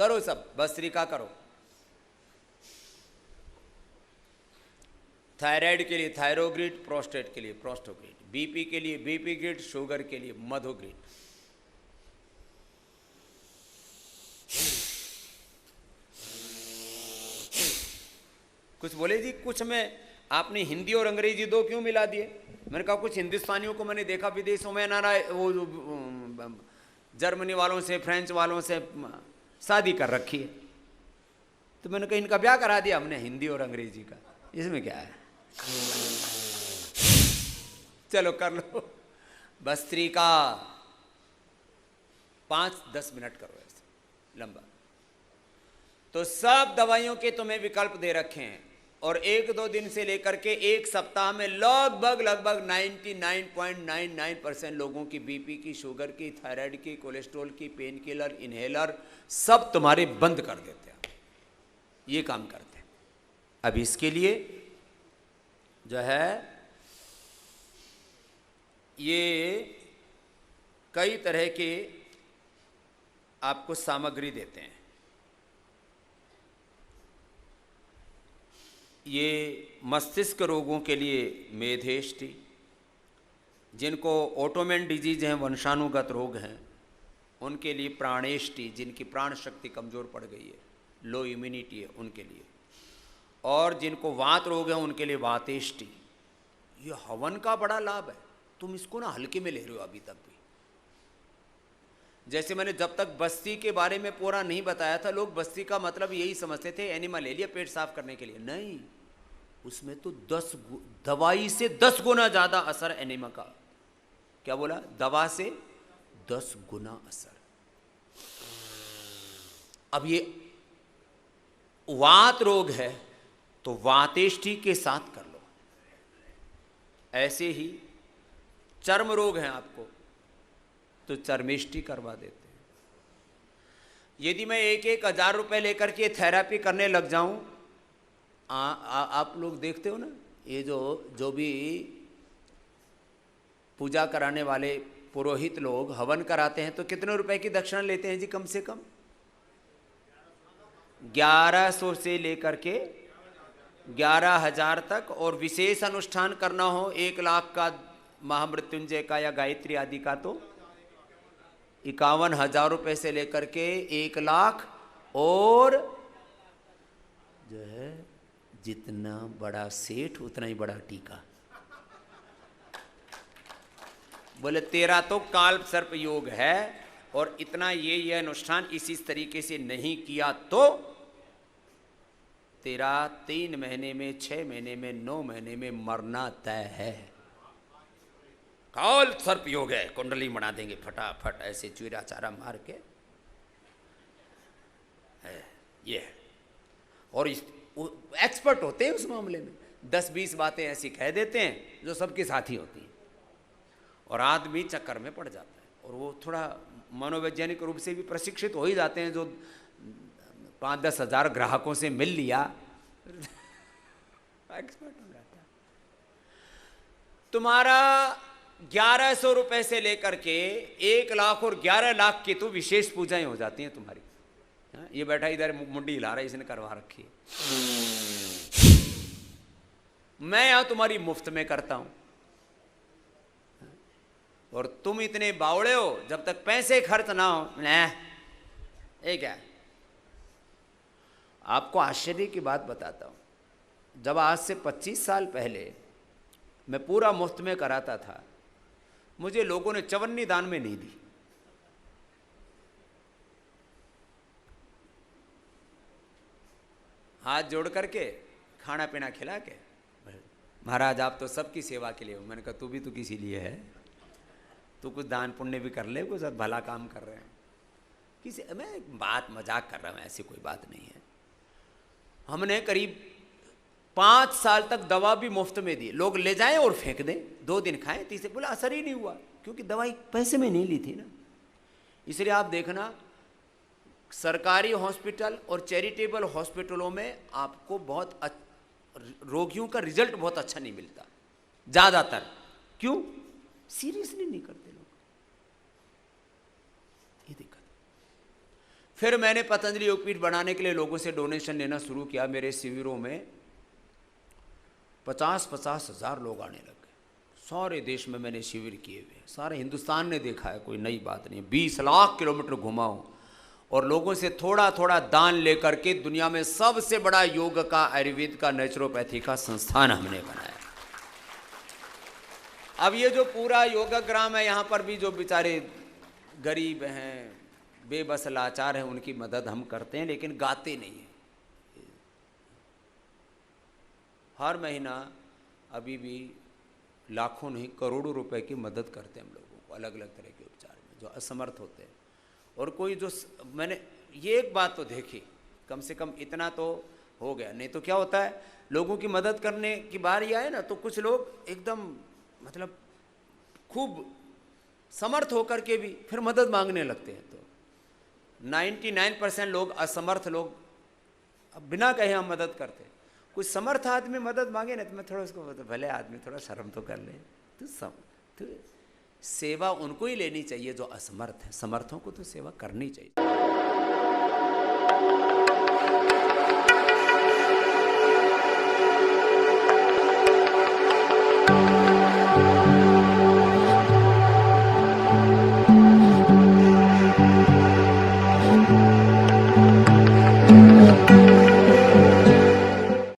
करो सब, भस्त्रिका करो। थायराइड के लिए थायरोग्रिड, प्रोस्टेट के लिए प्रोस्टोग्रिड, बीपी के लिए बीपी ग्रिड, शुगर के लिए मधोग्रिड। कुछ बोले जी, कुछ में आपने हिंदी और अंग्रेजी दो क्यों मिला दिए? मैंने कहा कुछ हिंदुस्तानियों को मैंने देखा विदेशों में, ना वो जर्मनी वालों से, फ्रेंच वालों से शादी कर रखी है, तो मैंने कहा इनका ब्याह करा दिया हमने हिंदी और अंग्रेजी का, इसमें क्या है? चलो कर लो भस्त्रिका, 5-10 मिनट करो ऐसे लंबा। तो सब दवाइयों के तुम्हें विकल्प दे रखे हैं, और 1-2 दिन से लेकर के 1 सप्ताह में लगभग 99.99% लोगों की बीपी की, शुगर की, थायराइड की, कोलेस्ट्रॉल की, पेन किलर, इनहेलर सब तुम्हारे बंद कर देते हैं। ये काम करते हैं। अब इसके लिए जो है ये कई तरह के आपको सामग्री देते हैं। ये मस्तिष्क रोगों के लिए मेधेष्टि, जिनको ऑटोमेन डिजीज हैं, वंशानुगत रोग हैं, उनके लिए प्राणेष्टि, जिनकी प्राण शक्ति कमज़ोर पड़ गई है, लो इम्यूनिटी है, उनके लिए, और जिनको वात रोग है उनके लिए वातेष्टि। ये हवन का बड़ा लाभ है, तुम इसको ना हल्के में ले रहे हो अभी तक भी। जैसे मैंने जब तक बस्ती के बारे में पूरा नहीं बताया था, लोग बस्ती का मतलब यही समझते थे एनिमा ले लिया पेट साफ करने के लिए। नहीं, उसमें तो 10 दवाई से 10 गुना ज़्यादा असर एनिमा का। क्या बोला? दवा से 10 गुना असर। अब ये वात रोग है तो वातेष्टि के साथ कर लो। ऐसे ही चर्म रोग है आपको तो चर्मेष्टि करवा देते हैं। यदि मैं 1-1 हज़ार रुपये लेकर के थेरेपी करने लग जाऊं, आप लोग देखते हो ना, ये जो भी पूजा कराने वाले पुरोहित लोग हवन कराते हैं तो कितने रुपए की दक्षिणा लेते हैं जी? कम से कम 1100 से लेकर के 11,000 तक, और विशेष अनुष्ठान करना हो 1 लाख का, महामृत्युंजय का या गायत्री आदि का, तो 51,000 रुपये से लेकर के 1 लाख। और जो है जितना बड़ा सेठ उतना ही बड़ा टीका। बोले तेरा तो काल सर्प योग है, और इतना ये अनुष्ठान इसी तरीके से नहीं किया तो तेरा 3 महीने में, 6 महीने में, 9 महीने में मरना तय है। काल सर्प योग है, कुंडली बना देंगे फटाफट ऐसे चूरा चारा मार के है ये है। और एक्सपर्ट होते हैं उस मामले में, 10-20 बातें ऐसी कह देते हैं जो सबके साथ ही होती हैं, और आदमी चक्कर में पड़ जाता है। और वो थोड़ा मनोवैज्ञानिक रूप से भी प्रशिक्षित हो ही जाते हैं, जो 5-10 हज़ार ग्राहकों से मिल लिया एक्सपर्ट हो जाता है। तुम्हारा 1100 रुपए से लेकर के 1 लाख और 11 लाख की तो विशेष पूजाएं हो जाती हैं तुम्हारी। ये बैठा इधर मुंडी हिला रहा है, इसने करवा रखी है। मैं यहां तुम्हारी मुफ्त में करता हूं, और तुम इतने बावड़े हो, जब तक पैसे खर्च ना हो ये क्या। आपको आश्चर्य की बात बताता हूं, जब आज से 25 साल पहले मैं पूरा मुफ्त में कराता था, मुझे लोगों ने चवन्नी दान में नहीं दी। हाथ जोड़ करके खाना पीना खिला के, महाराज आप तो सबकी सेवा के लिए हो। मैंने कहा तू भी तो किसी लिए है, तू कुछ दान पुण्य भी कर ले, कुछ भला काम कर रहे हैं किसी। मैं बात मजाक कर रहा हूँ, ऐसी कोई बात नहीं है। हमने करीब 5 साल तक दवा भी मुफ्त में दी। लोग ले जाएं और फेंक दें, 2 दिन खाएं, तीसरे बोला असर ही नहीं हुआ, क्योंकि दवाई पैसे में नहीं ली थी ना। इसलिए आप देखना, सरकारी हॉस्पिटल और चैरिटेबल हॉस्पिटलों में आपको बहुत रोगियों का रिजल्ट बहुत अच्छा नहीं मिलता ज़्यादातर। क्यों? सीरियसली नहीं करते लोग, ये दिक्कत। फिर मैंने पतंजलि योगपीठ बनाने के लिए लोगों से डोनेशन लेना शुरू किया। मेरे शिविरों में 50-50 हज़ार लोग आने लगे। सारे देश में मैंने शिविर किए हुए, सारे हिंदुस्तान ने देखा है, कोई नई बात नहीं। 20 लाख किलोमीटर घुमा हूँ और लोगों से थोड़ा थोड़ा दान लेकर के दुनिया में सबसे बड़ा योग का, आयुर्वेद का, नेचुरोपैथी का संस्थान हमने बनाया। अब ये जो पूरा योगाग्राम है, यहाँ पर भी जो बेचारे गरीब हैं, बेबस लाचार हैं, उनकी मदद हम करते हैं, लेकिन गाते नहीं हैं। हर महीना अभी भी लाखों नहीं करोड़ों रुपए की मदद करते हैं हम लोगों को अलग अलग तरह के उपचार में, जो असमर्थ होते हैं। और कोई जो मैंने ये एक बात तो देखी, कम से कम इतना तो हो गया। नहीं तो क्या होता है, लोगों की मदद करने की बारी आए ना तो कुछ लोग एकदम मतलब खूब समर्थ होकर के भी फिर मदद मांगने लगते हैं। तो 99% लोग, असमर्थ लोग, अब बिना कहे हम मदद करते हैं। कुछ समर्थ आदमी मदद मांगे ना तो मैं थोड़ा उसको, भले आदमी थोड़ा शर्म तो कर ले, तो सेवा उनको ही लेनी चाहिए जो असमर्थ है, समर्थों को तो सेवा करनी चाहिए।